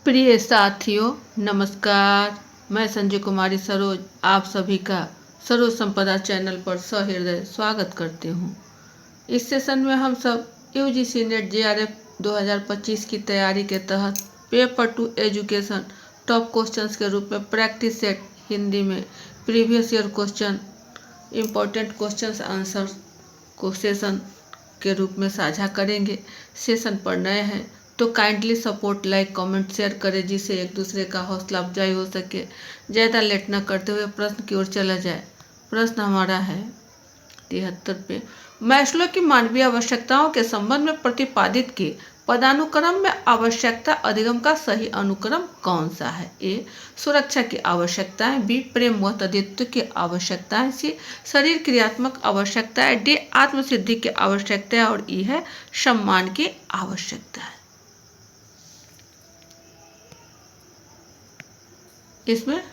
प्रिय साथियों नमस्कार। मैं संजय कुमारी सरोज आप सभी का सरोज संपदा चैनल पर सहृदय स्वागत करती हूँ। इस सेशन में हम सब यूजीसी नेट जेआरएफ 2025 की तैयारी के तहत पेपर 2 एजुकेशन टॉप क्वेश्चंस के रूप में प्रैक्टिस सेट हिंदी में previous year question important questions answer को सेशन के रूप में साझा करेंगे। सेशन पर नए हैं तो kindly support, like, comment, share करें जिससे एक दूसरे का हौसला अफजाई हो सके। ज़्यादा लेट न करते हुए प्रश्न की ओर चला जाए। प्रश्न हमारा है 73 पे, मैस्लो की मानवीय आवश्यकताओं के संबंध में प्रतिपादित की पदानुक्रम में आवश्यकता अधिगम का सही अनुक्रम कौन सा है? ए सुरक्षा की आवश्यकताएं, बी प्रेम व तदित्व की आवश्यकताएं, सी शरीर क्रियात्मक आवश्यकताएं, डी आत्मसिद्धि की आवश्यकताएं और ई है सम्मान की आवश्यकताएं। इसमें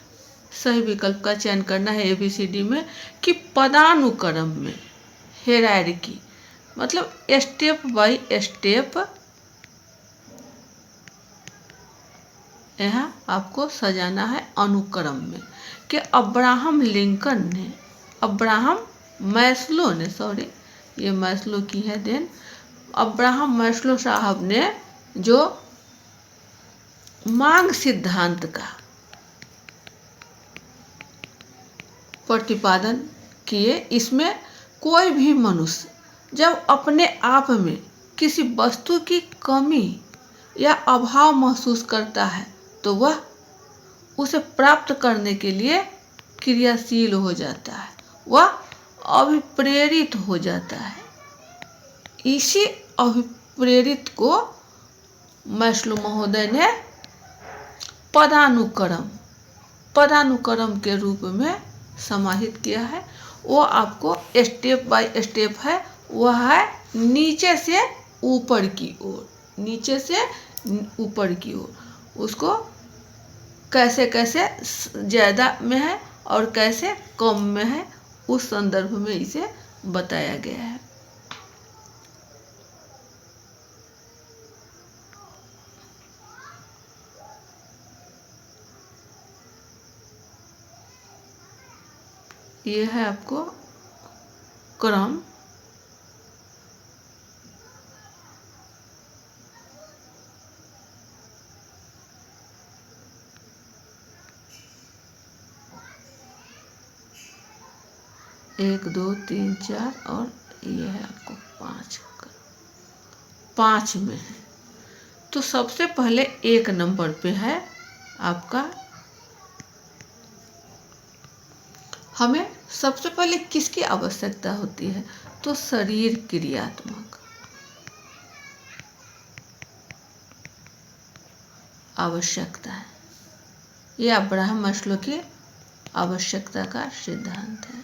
सही विकल्प का चयन करना है ABCD में कि पदानुक्रम में, हेरारकी मतलब स्टेप बाय स्टेप यहाँ आपको सजाना है अनुक्रम में कि अब्राहम मैस्लो की है देन अब्राहम मैस्लो साहब ने जो मांग सिद्धांत का प्रतिपादन किए, इसमें कोई भी मनुष्य जब अपने आप में किसी वस्तु की कमी या अभाव महसूस करता है तो वह उसे प्राप्त करने के लिए क्रियाशील हो जाता है, वह अभिप्रेरित हो जाता है। इसी अभिप्रेरित को मैस्लो महोदय ने पदानुक्रम के रूप में समाहित किया है। वो आपको स्टेप बाय स्टेप है, वह है नीचे से ऊपर की ओर, उसको कैसे कैसे ज़्यादा में है और कैसे कम में है उस संदर्भ में इसे बताया गया है। ये है आपको क्रम। एक, दो, तीन, चार और ये है आपको 5 में है। तो सबसे पहले 1 नंबर पे है आपका, हमें सबसे पहले किसकी आवश्यकता होती है? तो शरीर क्रियात्मक आवश्यकता है। ये अब्राहम मैस्लो की आवश्यकता का सिद्धांत है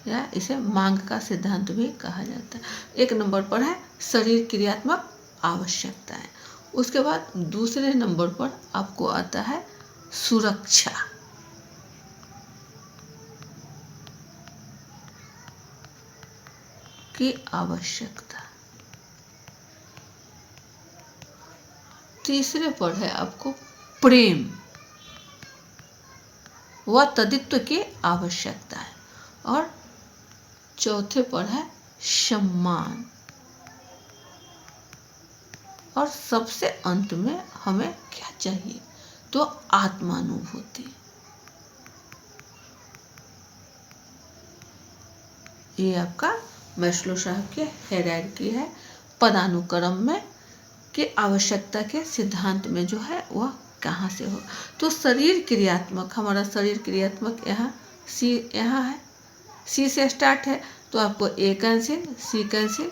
या इसे मांग का सिद्धांत भी कहा जाता है। 1 नंबर पर है शरीर क्रियात्मक आवश्यकताएं। उसके बाद दूसरे नंबर पर आपको आता है सुरक्षा की आवश्यकता। तीसरे पर है आपको प्रेम व तदित्व की आवश्यकता है और चौथे पर है सम्मान और सबसे अंत में हमें क्या चाहिए? तो आत्मानुभूति। ये आपका मैस्लो साहब की हायरार्की है पदानुक्रम में कि आवश्यकता के सिद्धांत में जो है वह कहाँ से हो। तो शरीर क्रियात्मक, हमारा शरीर क्रियात्मक यहाँ है, सी से स्टार्ट है तो आपको ए कैंसिल, सी कैंसिल,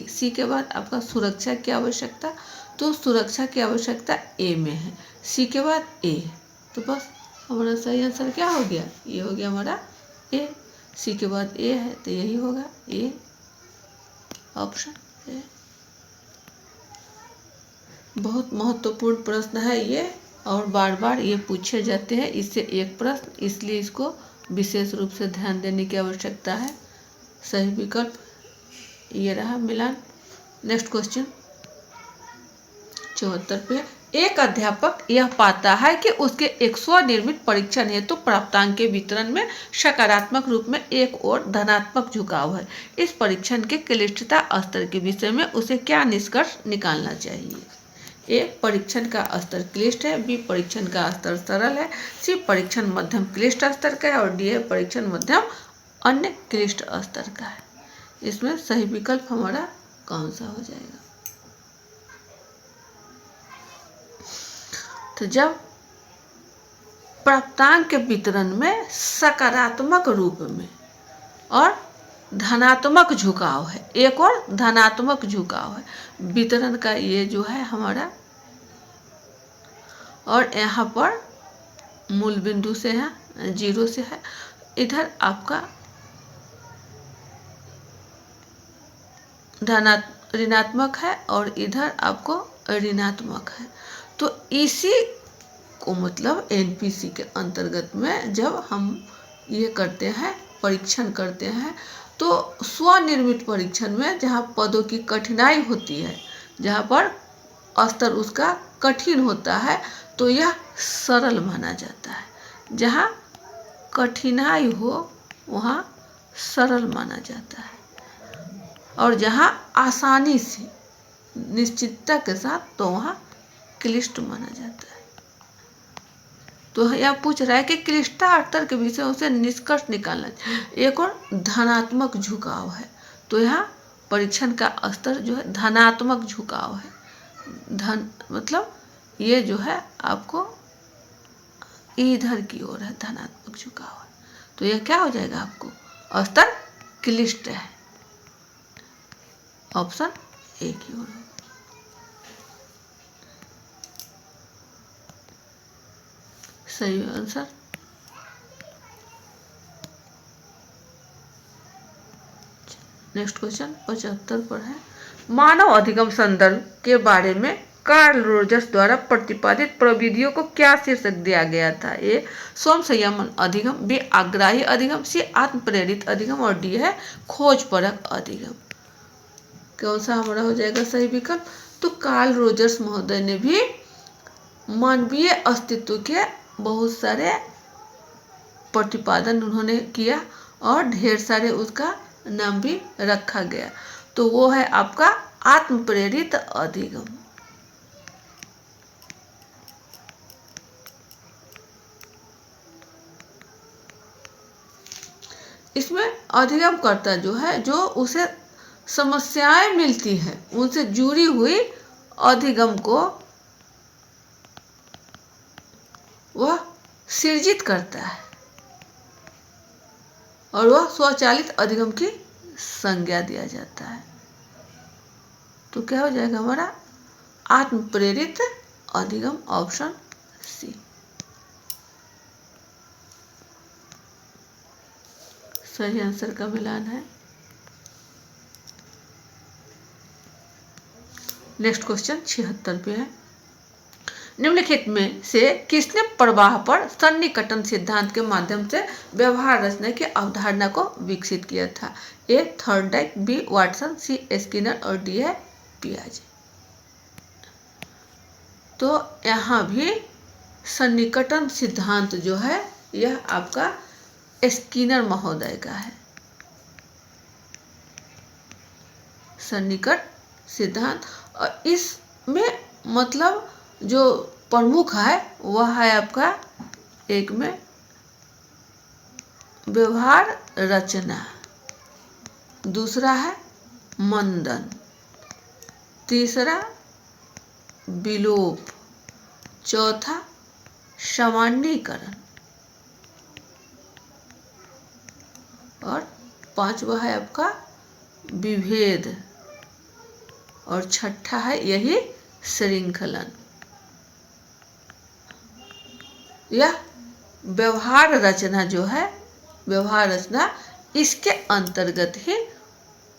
सी के बाद आपका सुरक्षा की आवश्यकता, तो सुरक्षा की आवश्यकता ए में है, सी के बाद ए, तो बस हमारा सही आंसर क्या हो गया? ये हो गया हमारा ए। सी के बाद ए है तो यही होगा ए, ऑप्शन ए। बहुत महत्वपूर्ण प्रश्न है ये और बार बार ये पूछे जाते हैं। इससे एक प्रश्न, इसलिए इसको विशेष रूप से ध्यान देने की आवश्यकता है। सही विकल्प ये रहा मिलान। नेक्स्ट क्वेश्चन, 74 पे, एक अध्यापक यह पाता है कि उसके एक स्वनिर्मित परीक्षण हेतु प्राप्तांक के वितरण में सकारात्मक रूप में एक ओर धनात्मक झुकाव है। इस परीक्षण के क्लिष्टता स्तर के विषय में उसे क्या निष्कर्ष निकालना चाहिए? ए, परीक्षण का स्तर क्लिष्ट है, बी, परीक्षण का स्तर सरल है, सी, परीक्षण मध्यम क्लिष्ट स्तर का है और डी है परीक्षण मध्यम अन्य क्लिष्ट स्तर का है। इसमें सही विकल्प हमारा कौन सा हो जाएगा? तो जब प्राप्तांक के वितरण में सकारात्मक रूप में और धनात्मक झुकाव है, एक और धनात्मक झुकाव है वितरण का, ये जो है हमारा, और यहाँ पर मूल बिंदु से है, 0 से है, इधर आपका ऋणात्मक है और इधर आपको ऋणात्मक है। तो इसी को मतलब एनपीसी के अंतर्गत में जब हम ये करते हैं, परीक्षण करते हैं, तो स्वनिर्मित परीक्षण में जहाँ पदों की कठिनाई होती है, जहाँ पर स्तर उसका कठिन होता है, तो यह सरल माना जाता है। जहाँ कठिनाई हो वहाँ सरल माना जाता है, और जहाँ आसानी से निश्चितता के साथ तो वहाँ क्लिष्ट माना जाता है। तो यह पूछ रहा है कि क्लिष्टता स्तर के विषय उसे निष्कर्ष निकालना चाहिए। एक और धनात्मक झुकाव है, तो यहाँ परीक्षण का स्तर जो है धनात्मक झुकाव है। धन मतलब ये जो है आपको इधर की ओर है, धनात्मक झुकाव है, तो यह क्या हो जाएगा? आपको स्तर क्लिष्ट है। ऑप्शन ए की ओर है। सही आंसर नेक्स्ट क्वेश्चन 75 पर है। मानव अधिगम संदर्भ के बारे में कार्ल रोजर्स द्वारा प्रतिपादित प्रविधियों को क्या शीर्षक दिया गया था? ए, स्वयं संयमन अधिगम, बी, आग्राही अधिगम, सी, आत्म प्रेरित अधिगम और डी है खोजपरक अधिगम। कौन सा हमारा हो जाएगा सही विकल्प? तो कार्ल रोजर्स महोदय ने भी मानवीय अस्तित्व के बहुत सारे प्रतिपादन उन्होंने किया और ढेर सारे उसका नाम भी रखा गया, तो वो है आपका आत्म प्रेरित अधिगम। इसमें अधिगम करता जो है, जो उसे समस्याएं मिलती है उनसे जुड़ी हुई अधिगम को वह सृजित करता है और वह स्वचालित अधिगम की संज्ञा दिया जाता है। तो क्या हो जाएगा हमारा? आत्म प्रेरित अधिगम, ऑप्शन सी। सही आंसर का मिलान है। नेक्स्ट क्वेश्चन 76 पे है। निम्नलिखित में से किसने प्रवाह पर सन्निकटन सिद्धांत के माध्यम से व्यवहार रचना की अवधारणा को विकसित किया था? ए, थॉर्नडाइक, बी, वाटसन, सी, स्किनर और डी है पियाजे। तो यहाँ भी सन्निकटन सिद्धांत जो है यह आपका स्किनर महोदय का है। सन्निकट सिद्धांत, और इसमें मतलब जो प्रमुख है वह है आपका, एक में व्यवहार रचना, दूसरा है मंदन, तीसरा विलोप, चौथा सामान्यीकरण और पांचवा है आपका विभेद और छठा है यही श्रृंखलन। यह व्यवहार रचना जो है, व्यवहार रचना, इसके अंतर्गत ही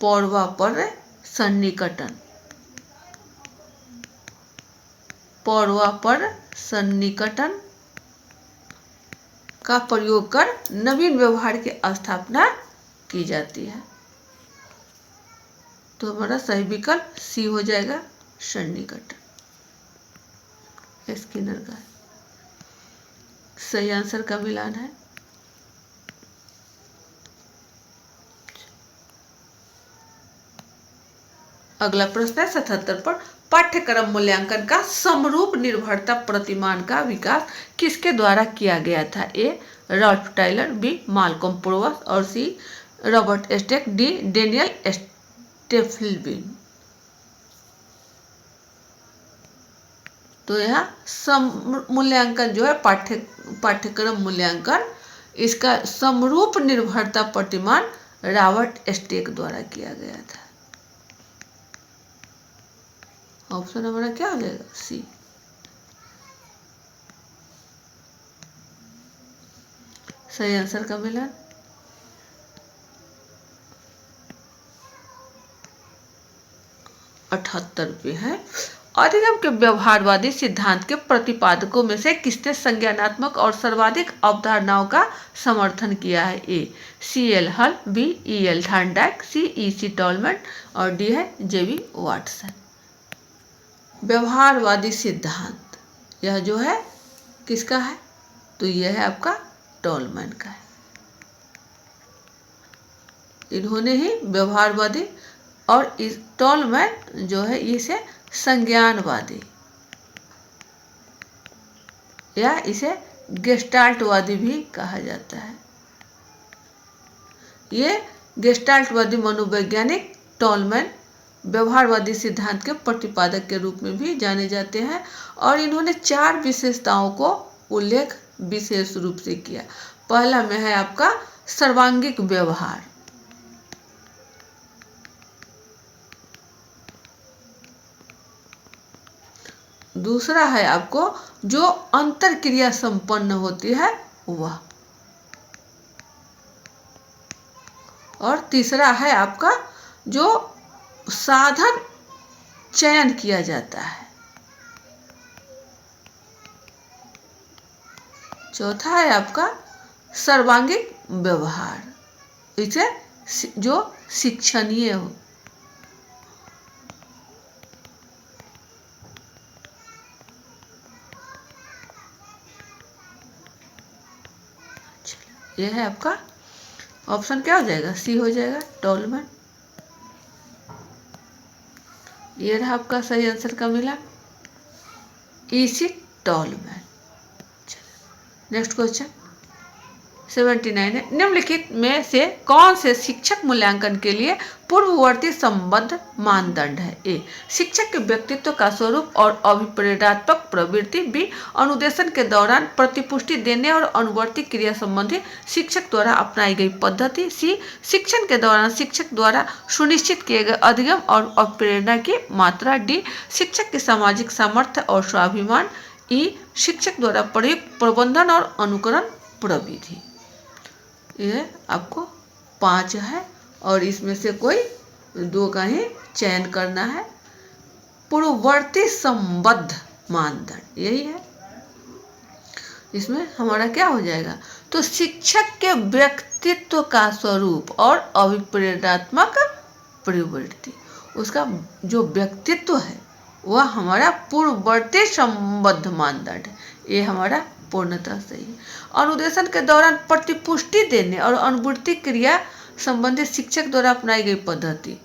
पौर्वापर सन्निकटन, पौर्वापर सन्निकटन का प्रयोग कर नवीन व्यवहार की स्थापना की जाती है। तो हमारा सही विकल्प सी हो जाएगा, सन्निकटन। स्किनर का सही आंसर का मिलान है। अगला प्रश्न है 77 पर, पाठ्यक्रम मूल्यांकन का समरूप निर्भरता प्रतिमान का विकास किसके द्वारा किया गया था? A Ralph Tyler, B Malcolm Provus और C Robert Stake, D Daniel Stufflebeam. तो यहाँ मूल्यांकन जो है पाठ्यक्रम मूल्यांकन, इसका समरूप निर्भरता प्रतिमान रॉबर्ट स्टेक द्वारा किया गया था। ऑप्शन हमारा क्या हो जाएगा? सी। सही आंसर का मिलान 78 पे है। अधिगम के व्यवहारवादी सिद्धांत के प्रतिपादकों में से किसने संज्ञानात्मक और सर्वाधिक अवधारणाओं का समर्थन किया है? ए सी एल हल, बी ई एल थॉर्नडाइक, सी ई सी टॉलमैन और डी है जे बी वाटसन। व्यवहारवादी सिद्धांत यह जो है किसका है? तो यह है आपका टॉलमैन का है। इन्होंने ही व्यवहारवादी, और इस टॉलमैन जो है इसे संज्ञानवादी या इसे गेस्टाल्टवादी भी कहा जाता है। ये गेस्टाल्टवादी मनोवैज्ञानिक टॉलमैन व्यवहारवादी सिद्धांत के प्रतिपादक के रूप में भी जाने जाते हैं, और इन्होंने 4 विशेषताओं को उल्लेख विशेष रूप से किया। पहला में है आपका सर्वांगिक व्यवहार, दूसरा है आपको जो अंतर क्रिया संपन्न होती है वह, और तीसरा है आपका जो साधन चयन किया जाता है, चौथा है आपका सर्वांगिक व्यवहार, इसे जो शिक्षणीय हो। यह है आपका ऑप्शन क्या हो जाएगा? सी हो जाएगा, टॉलमैन। ये रहा आपका सही आंसर का मिला, ईसी टॉलमैन। नेक्स्ट क्वेश्चन 79 है, निम्नलिखित में से कौन से शिक्षक मूल्यांकन के लिए पूर्ववर्ती संबद्ध मानदंड है? ए शिक्षक के व्यक्तित्व का स्वरूप और अभिप्रेरणात्मक प्रवृत्ति, बी अनुदेशन के दौरान प्रतिपुष्टि देने और अनुवर्ती क्रिया संबंधी शिक्षक द्वारा अपनाई गई पद्धति, सी शिक्षण के दौरान शिक्षक द्वारा सुनिश्चित किए गए अधिगम और अभिप्रेरणा की मात्रा, डी शिक्षक की सामाजिक सामर्थ्य और स्वाभिमान, ई शिक्षक द्वारा प्रयुक्त प्रबंधन और अनुकरण प्रविधि। यह आपको 5 है और इसमें से कोई 2 का ही चयन करना है। पूर्ववर्ती संबद्ध मानदंड यही है, इसमें हमारा क्या हो जाएगा? तो शिक्षक के व्यक्तित्व का स्वरूप और अभिप्रेरणात्मक प्रवृत्ति, उसका जो व्यक्तित्व है वह हमारा पूर्ववर्ती संबद्ध मानदंड है, ये हमारा पूर्णतः सही है। अनुदेशन के दौरान प्रतिपुष्टि देने और अनुवर्ती क्रिया संबंधित शिक्षक द्वारा अपनाई गई पद्धति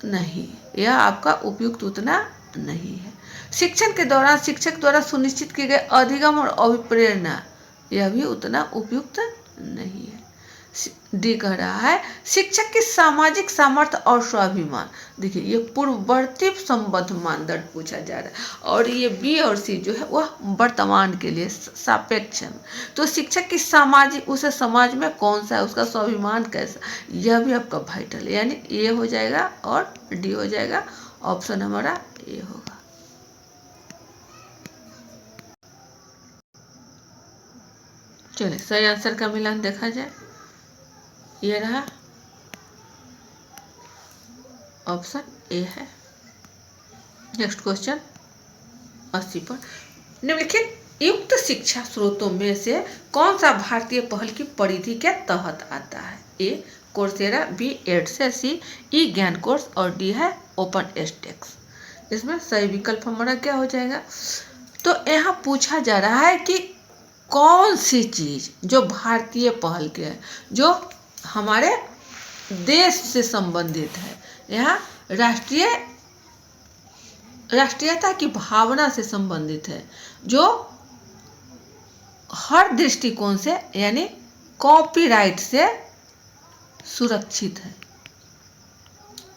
नहीं, यह आपका उपयुक्त उतना नहीं है। शिक्षण के दौरान शिक्षक द्वारा सुनिश्चित किए गए अधिगम और अभिप्रेरणा, यह भी उतना उपयुक्त नहीं है। डी कह रहा है शिक्षक की सामाजिक सामर्थ्य और स्वाभिमान। देखिए ये पूर्ववर्ती संबद्ध मानदंड पूछा जा रहा है, और ये बी और सी जो है वह वर्तमान के लिए सापेक्ष है। तो शिक्षक की सामाजिक, उसे समाज में कौन सा है, उसका स्वाभिमान कैसा, यह भी आपका वाइटल है, यानी ए हो जाएगा और डी हो जाएगा। ऑप्शन हमारा ए होगा। चलिए सही आंसर का मिलान देखा जाए, ये रहा ऑप्शन ए है। नेक्स्ट क्वेश्चन 80 पर, निम्नलिखित युक्त शिक्षा स्रोतों में से कौन सा भारतीय पहल की परिधि के तहत आता है? ए कोर्सेरा, बी एडसे, सी ई ज्ञान कोर्स और डी है ओपन एस्टेक्स। इसमें सही विकल्प हमारा क्या हो जाएगा? तो यहाँ पूछा जा रहा है कि कौन सी चीज जो भारतीय पहल के है, जो हमारे देश से संबंधित है, यहाँ राष्ट्रीयता की भावना से संबंधित है, जो हर दृष्टिकोण से यानी कॉपीराइट से सुरक्षित है,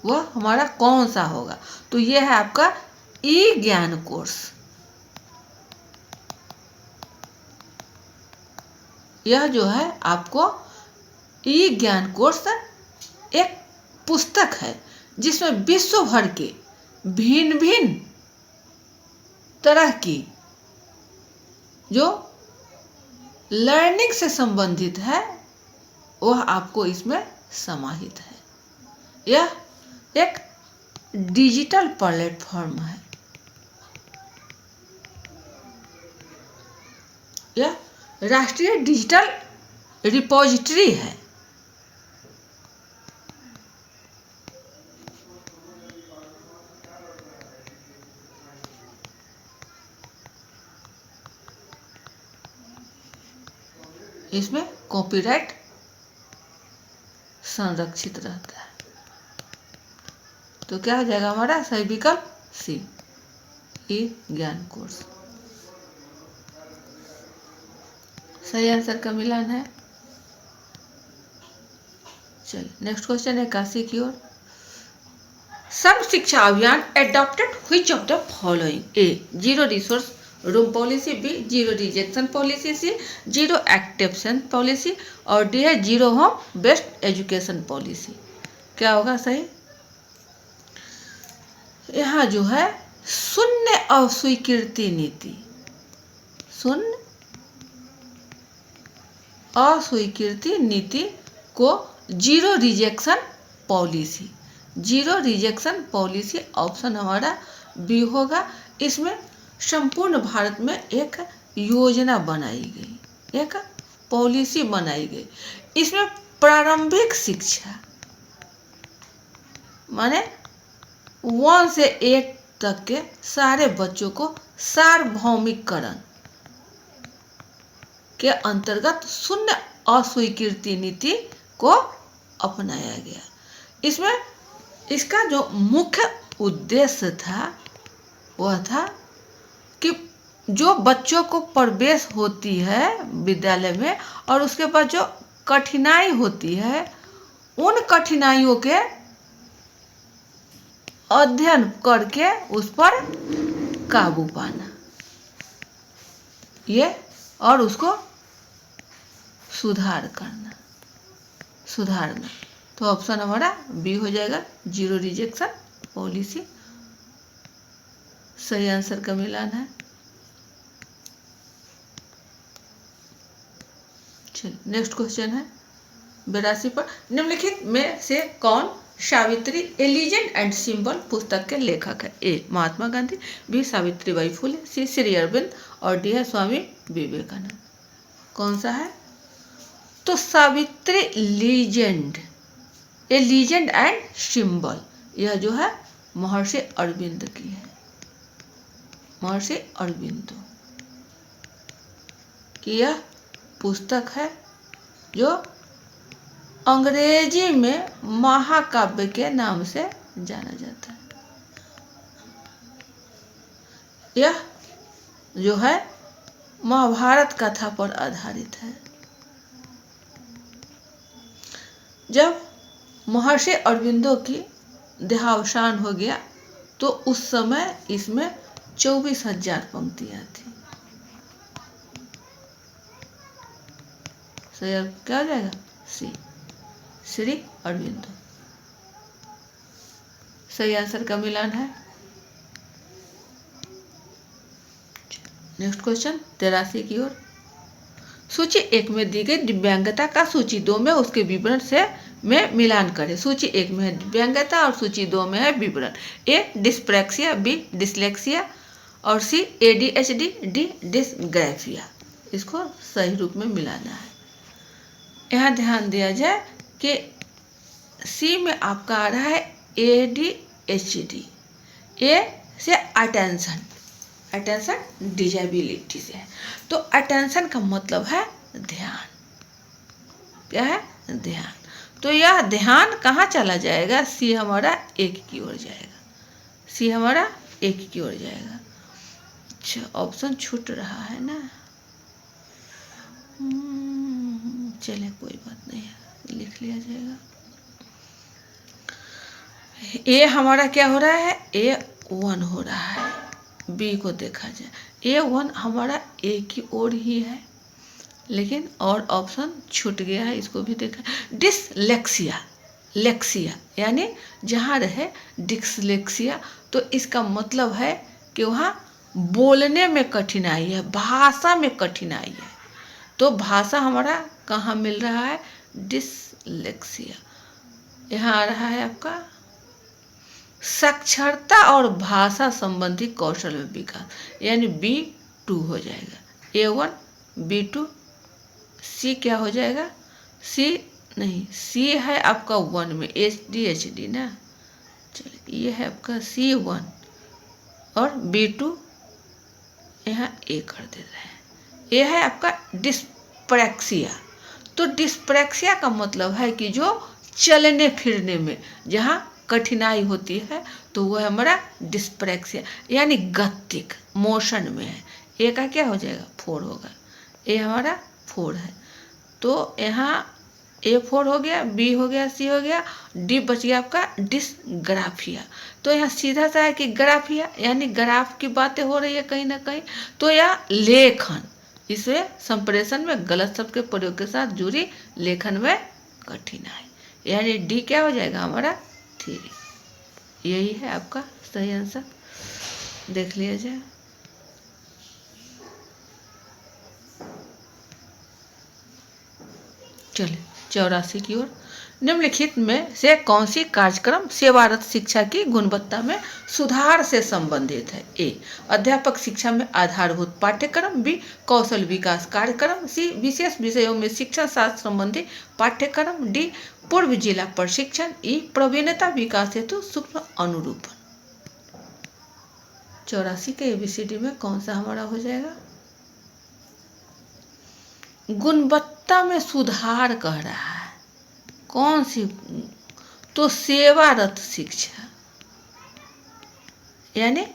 वह हमारा कौन सा होगा। तो यह है आपका ई ज्ञान कोर्स। यह जो है आपको ई ज्ञान कोर्स एक पुस्तक है जिसमें विश्व भर के भिन्न भिन्न तरह की जो लर्निंग से संबंधित है वह आपको इसमें समाहित है। यह एक डिजिटल प्लेटफॉर्म है। यह राष्ट्रीय डिजिटल रिपोजिटरी है। इसमें कॉपीराइट संरक्षित रहता है। तो क्या हो जाएगा हमारा सही विकल्प सी, ई ज्ञान कोर्स। सही आंसर का मिलान है। चलिए नेक्स्ट क्वेश्चन है 81 की ओर। Sarva Shiksha Abhiyan adopted which of the following? A zero resource room policy, B zero rejection policy, C zero exception policy और डी है zero home based education policy. क्या होगा सही? यहाँ जो है शून्य अस्वीकृति नीति, शून्य अस्वीकृति नीति को zero rejection policy, zero rejection policy option हमारा बी होगा। इसमें संपूर्ण भारत में एक योजना बनाई गई, एक पॉलिसी बनाई गई। इसमें प्रारंभिक शिक्षा माने 1 से 8 तक के सारे बच्चों को सार्वभौमिककरण के अंतर्गत शून्य अस्वीकृति नीति को अपनाया गया। इसमें इसका जो मुख्य उद्देश्य था वह था कि जो बच्चों को प्रवेश होती है विद्यालय में और उसके बाद जो कठिनाई होती है उन कठिनाइयों के अध्ययन करके उस पर काबू पाना, ये और उसको सुधारना। तो ऑप्शन हमारा बी हो जाएगा जीरो रिजेक्शन पॉलिसी। सही आंसर का मिलान है। चलिए नेक्स्ट क्वेश्चन है 82 पर। निम्नलिखित में से कौन सावित्री ए लीजेंड एंड सिंबल पुस्तक के लेखक है? ए महात्मा गांधी, बी सावित्रीबाई फुले, सी श्री अरविंद और डी है स्वामी विवेकानंद। कौन सा है? तो Savitri legend, A legend and symbol, यह जो है महर्षि अरविंद की है। महर्षि अरविंदो की यह पुस्तक है जो अंग्रेजी में महाकाव्य के नाम से जाना जाता है। यह जो है महाभारत कथा पर आधारित है। जब महर्षि अरविंदो की देहावसान हो गया तो उस समय इसमें 24,000 पंक्तियां थी। सही क्या हो जाएगा? सी श्री अरविंदो। सही आंसर का मिलान है। नेक्स्ट क्वेश्चन 83 की ओर। सूची 1 में दी गई दिव्यांगता का सूची 2 में उसके विवरण से में मिलान करें। सूची 1 में है दिव्यांगता और सूची 2 में है विवरण। ए डिस्प्रैक्सिया, बी डिसलेक्सिया और सी ADHD, डी डिसग्राफिया। इसको सही रूप में मिलाना है। यहाँ ध्यान दिया जाए कि सी में आपका आ रहा है ADHD, ए से अटेंशन अटेंशन डिजेबिलिटी से है। तो अटेंशन का मतलब है ध्यान। क्या है? ध्यान। तो यह ध्यान कहाँ चला जाएगा? सी हमारा एक की ओर जाएगा। सी हमारा एक की ओर जाएगा। अच्छा, ऑप्शन छूट रहा है ना। चले कोई बात नहीं है, लिख लिया जाएगा। ए हमारा क्या हो रहा है? A1 हो रहा है। बी को देखा जाए, A1 हमारा ए की ओर ही है, लेकिन और ऑप्शन छूट गया है, इसको भी देखा। डिसलेक्सिया, लेक्सिया यानी जहाँ रहे डिसलेक्सिया, तो इसका मतलब है कि वहाँ बोलने में कठिनाई है, भाषा में कठिनाई है। तो भाषा हमारा कहाँ मिल रहा है? डिसलेक्सिया। यहाँ आ रहा है आपका साक्षरता और भाषा संबंधी कौशल में विकास, यानी B2 हो जाएगा। A1 B2, C क्या हो जाएगा? C नहीं, C है आपका 1 में ADHD ना। चलिए, ये है आपका C1 और B2 यहाँ A कर दे रहे हैं। ये है आपका डिस्प्रैक्सिया। तो डिस्प्रैक्सिया का मतलब है कि जो चलने फिरने में जहाँ कठिनाई होती है, तो वह हमारा डिस्प्रैक्सिया यानी गतिक मोशन में है। ए का क्या हो जाएगा? 4 होगा। ए हमारा 4 है। तो यहाँ A4 हो गया, B हो गया, C हो गया, D बच गया आपका डिसग्राफिया। तो यहाँ सीधा सा है कि ग्राफिया यानी ग्राफ की बातें हो रही है कहीं ना कहीं। तो यह लेखन, इसमें संप्रेषण में गलत शब्द के प्रयोग के साथ जुड़ी लेखन में कठिनाई, यानी D क्या हो जाएगा हमारा? 3। यही है आपका सही आंसर। देख लिया जाए। चलिए 84 की ओर। निम्नलिखित में से कौन सी कार्यक्रम सेवारत शिक्षा की गुणवत्ता में सुधार से संबंधित है? ए अध्यापक शिक्षा में आधारभूत पाठ्यक्रम, बी कौशल विकास कार्यक्रम, सी विशेष विषयों में शिक्षण शास्त्र संबंधी पाठ्यक्रम, डी पूर्व जिला प्रशिक्षण, ई प्रवीणता विकास हेतु सूक्ष्म अनुरूपण। 84 के ABCD में कौन सा हमारा हो जाएगा? गुणवत्ता में सुधार कह रहा है। कौन सी? तो सेवारत शिक्षा, यानी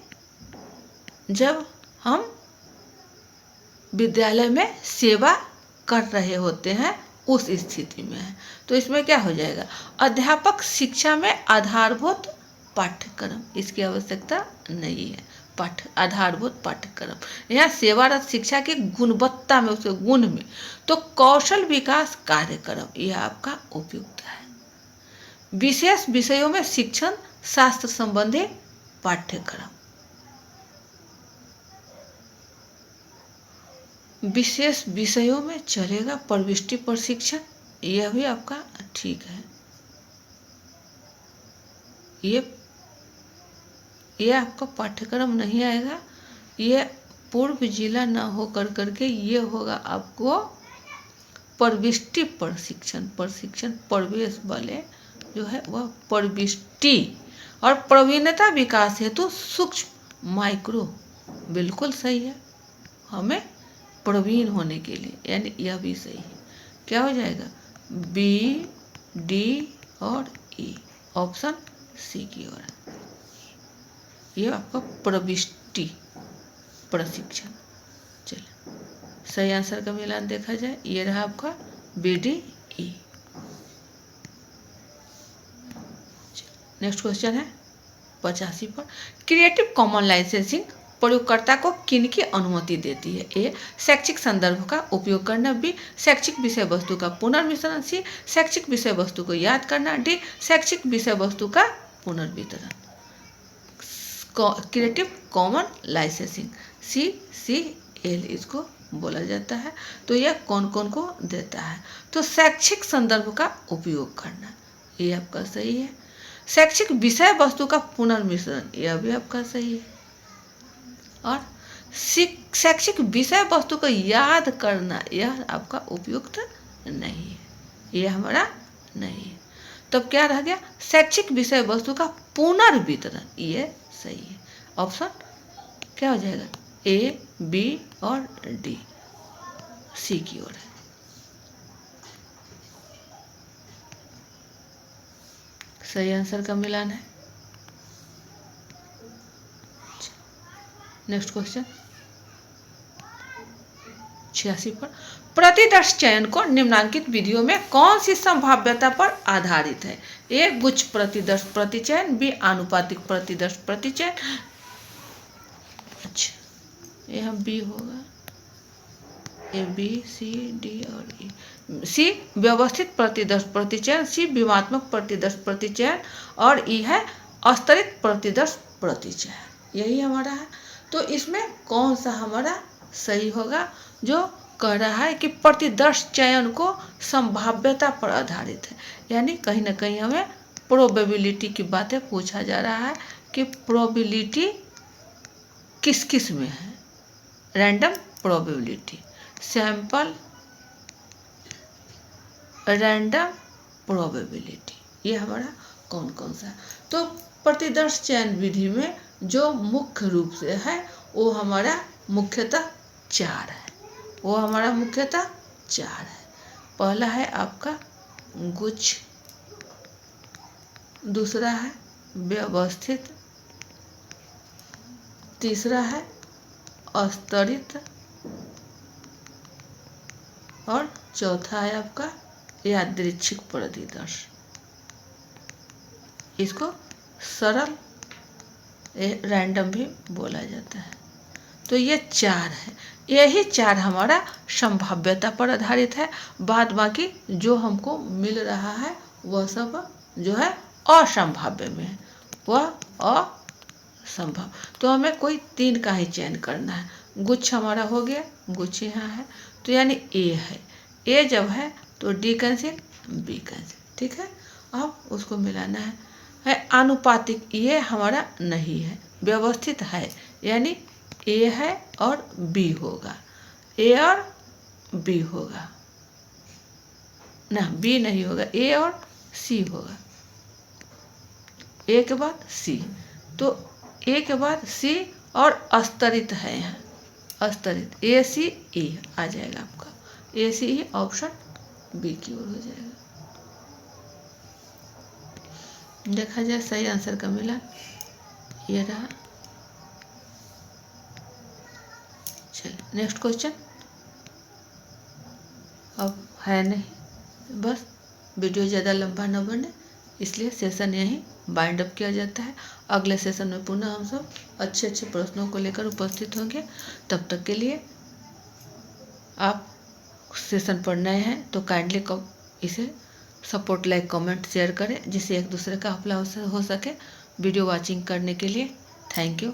जब हम विद्यालय में सेवा कर रहे होते हैं उस स्थिति में है। तो इसमें क्या हो जाएगा? अध्यापक शिक्षा में आधारभूत पाठ्यक्रम, इसकी आवश्यकता नहीं है। आधारभूत पाठ्यक्रम यहाँ सेवारत शिक्षा की गुणवत्ता में, उसके गुण में, तो कौशल विकास कार्यक्रम यह आपका उपयुक्त है। विशेष विषयों में शिक्षण शास्त्र संबंधी पाठ्यक्रम, विशेष विषयों में चलेगा प्रविष्टि प्रशिक्षण, यह भी आपका ठीक है। ये आपका पाठ्यक्रम नहीं आएगा, ये पूर्व जिला न हो करके ये होगा आपको प्रविष्टि प्रशिक्षण। प्रशिक्षण प्रवेश वाले जो है वह प्रविष्टि, और प्रवीणता विकास हेतु सूक्ष्म माइक्रो, बिल्कुल सही है। हमें प्रवीण होने के लिए, यानी यह भी सही है। क्या हो जाएगा? B, D और E, ऑप्शन सी की ओर। ये आपका प्रविष्टि प्रशिक्षण। चलिए सही आंसर का मिलान देखा जाए, ये रहा आपका BDE। नेक्स्ट क्वेश्चन है 85 पर। क्रिएटिव कॉमन लाइसेंसिंग प्रयोगकर्ता को किन की अनुमति देती है? ए शैक्षिक संदर्भ का उपयोग करना, बी शैक्षिक विषय वस्तु का पुनर्मिश्रण, सी शैक्षिक विषय वस्तु को याद करना, डी शैक्षिक विषय वस्तु का पुनर्वितरण। क्रिएटिव कॉमन लाइसेंसिंग CCL इसको बोला जाता है। तो यह कौन कौन को देता है? तो शैक्षिक संदर्भ का उपयोग करना, ये आपका सही है। शैक्षिक विषय वस्तु का पुनर्मिश्रण, यह भी आपका सही है। और शैक्षिक विषय वस्तु को याद करना, यह आपका उपयुक्त नहीं है, यह हमारा नहीं है। तब क्या रह गया? शैक्षिक विषय वस्तु का पुनर्वितरण, ये सही है। ऑप्शन क्या हो जाएगा? ए, बी और डी, सी की ओर है। सही आंसर का मिलान है। नेक्स्ट क्वेश्चन 86 पर, प्रतिदर्श चयन को निम्नांकित विधियों में कौन सी संभाव्यता पर आधारित है? ए, गुच्छ प्रतिदर्श प्रतिचयन, बी, आनुपातिक प्रतिदर्श प्रतिचयन, अच्छा यह बी होगा, ए, बी, सी, डी और ई। सी व्यवस्थित प्रतिदर्श प्रतिचयन, सी व्यूहात्मक प्रतिदर्श प्रतिचयन और ई है अस्तरित प्रतिदर्श प्रतिचयन। यही हमारा है। तो इसमें कौन सा हमारा सही होगा? जो कह रहा है कि प्रतिदर्श चयन को संभाव्यता पर आधारित है, यानी कहीं ना कहीं हमें प्रोबेबिलिटी की बातें पूछा जा रहा है कि प्रोबेबिलिटी किस किस में है। Random probability, sample random probability, ये हमारा कौन कौन सा है? तो प्रतिदर्श चयन विधि में जो मुख्य रूप से है वो हमारा मुख्यतः 4 है। वो हमारा मुख्यतः 4 है। पहला है आपका गुच्छ, दूसरा है व्यवस्थित, तीसरा है अस्तरित और चौथा है आपका यादृच्छिक प्रतिदर्श। इसको सरल रैंडम भी बोला जाता है। तो ये 4 है। यही 4 हमारा संभाव्यता पर आधारित है। बाद बाकी जो हमको मिल रहा है वह सब जो है असंभाव्य में है, वह असंभव। तो हमें कोई 3 का ही चयन करना है। गुच्छ हमारा हो गया, गुच्छ यहाँ है तो यानी ए है। ए जब है तो डी कैंसिल, बी कैंसिल, ठीक है। अब उसको मिलाना है आनुपातिक, ये हमारा नहीं है, व्यवस्थित है, यानी ए है और बी होगा, ए और बी होगा ना, बी नहीं होगा, ए और सी होगा, ए के बाद सी, तो ए के बाद सी और अस्तरित है यहाँ, अस्तरित ए सी ए आ जाएगा आपका, ए सी ई ऑप्शन बी की ओर हो जाएगा। देखा जाए सही आंसर का मिला, ये रहा। चलिए नेक्स्ट क्वेश्चन। अब है नहीं, बस वीडियो ज़्यादा लंबा न बने इसलिए सेशन यहीं बाइंड अप किया जाता है। अगले सेशन में पुनः हम सब अच्छे अच्छे प्रश्नों को लेकर उपस्थित होंगे। तब तक के लिए आप सेशन पर नए हैं तो काइंडली इसे सपोर्ट, लाइक, कमेंट, शेयर करें जिससे एक दूसरे का हौसला हो सके। वीडियो वॉचिंग करने के लिए थैंक यू।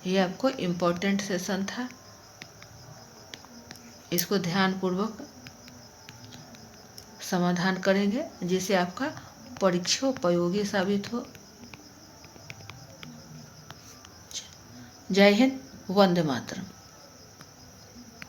ये आपको इम्पोर्टेंट सेशन था, इसको ध्यानपूर्वक समाधान करेंगे जिससे आपका परीक्षा उपयोगी साबित हो। जय हिंद, वंदे मातरम।